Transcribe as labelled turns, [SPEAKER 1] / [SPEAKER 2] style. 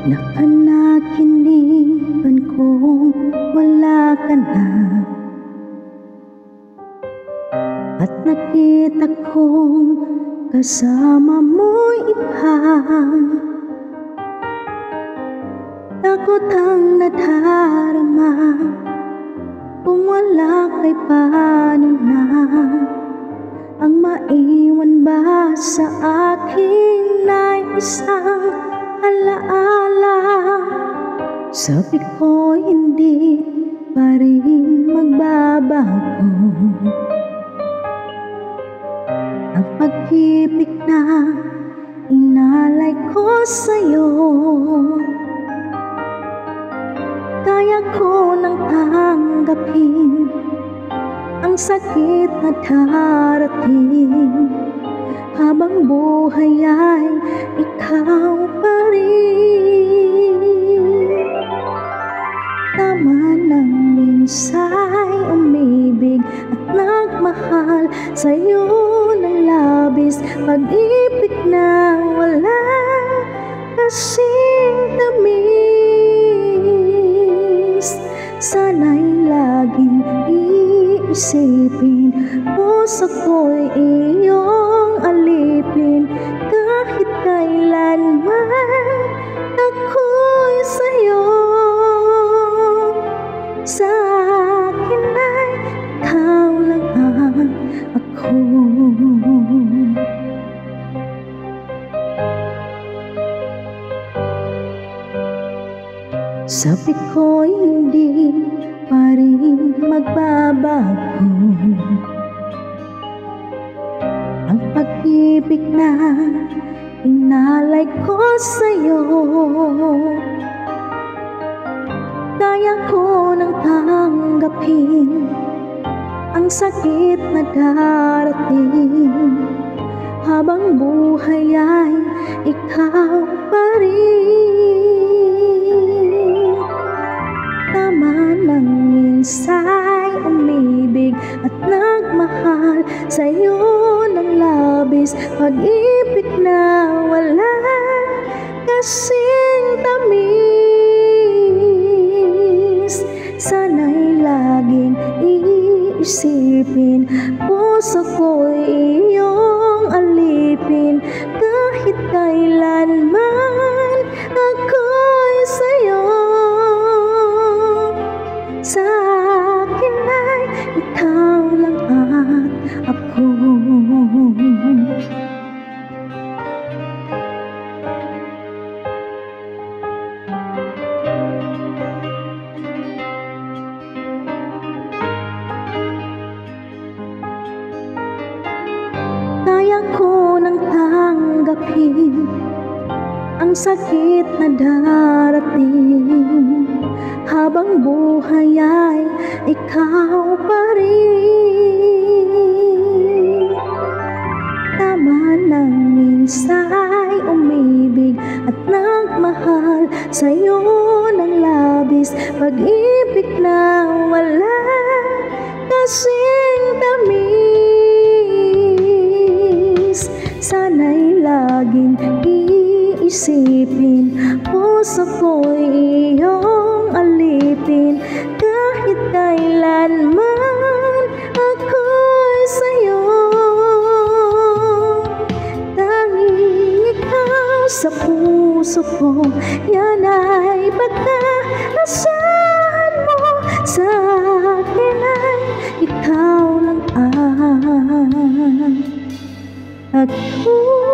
[SPEAKER 1] Napanaginipan kong wala ka na, at nakita kong kasama mo'y iba. Takot ang nadarama, kung wala kay paano na ang maiwan ba sa akin ay isang alaala. Sabi ko hindi pa rin magbabago ang pag-ibig na inalay ko sa'yo. Kaya ko nang tanggapin ang sakit na darating, habang buhay ay ikaw pa rin. Tama nang minsa'y umibig at nagmahal sa'yo ng labis, pag-ibig na wala kasing tamis. Sana'y laging iisipin, puso ko'y iyong alipin, kahit kailanman ako'y sa'yo. Sa akin ay ikaw lang ang ako. Sabi ko hindi pa rin magbabago ang pag-ibig na inalay ko sa'yo. Kaya ko nang tanggapin ang sakit na darating, habang buhay ay ikaw pa rin. Tama nang minsa'y umibig at nagmahal sa'yo ng labis, pag-ibig na wala kasing tamis. Sana'y laging iisipin, puso ko'y iyong alipin, kahit kailanman ako'y sa'yo. Sa akin ay ikaw lang at ako. Kaya ko nang tanggapin ang sakit na darating, habang buhay ay ikaw pa rin. Tama nang minsa'y umibig at nagmahal sa'yo ng labis, pag-ibig na wala kasing tamis. Sana'y laging iisipin, puso ko'y iyong alipin, kahit kailanman ako'y sa'yo. Tanging ikaw sa puso ko, yan ay pagkaasahan mo. Sa akin ay ikaw lang ang ako.